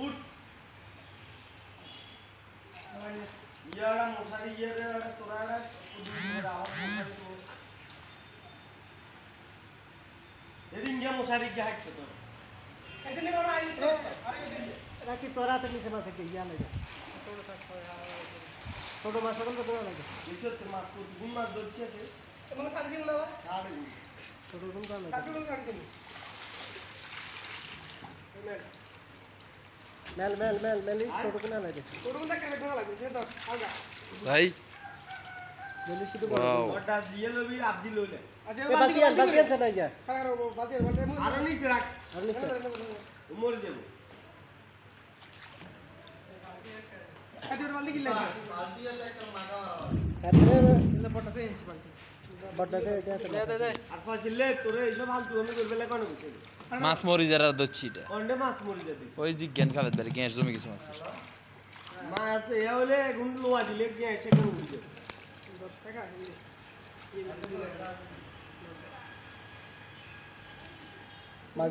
উঠ ইয়ারা মশারি ইয়ারা তোরা এদিন গিয়ে মশারি গিয়ে হাঁটছে তো নাকি তোরা তো নিচে মাছ কি ইয়া লাগে ছোট মাছ সকল কত লাগে নিচে মাছ কোন মাছ ধরছে তোমাকে ছাড়ি দিন না ছোট কোন কাম লাগে ছাড়ি দিন মেল ছোট কোন লাগে ছোট কোনটা কেটে না লাগে তো আগা ভাই মেল শুধু ওয়াও ওটা দিয়ে লবি আদি লইলে আচ্ছা বালতি আছে না ইয়া খারাপ বালতি আর নিচে রাখ আর নিচে মরে যাব আচ্ছা বালতি কি লাগে বালতি আছে একটা মাগা তারপরে বড়টাতে এনেছি বালতি বড়টাতে দে আর ফাজিলে তোরে এইসব ফালতু আমি করবে লাগে কোন কিছু মাছ মরি যারা দচ্ছি এটা কোনটা মাছ মরে যাবে ওই জিজ্ঞান খাবে বেরে গ্যাস জমে গেছে মাছের মাছ এ হলে গুণ লোয়া দিলে কি এসে কোন উঠবে 10 টাকা মাছ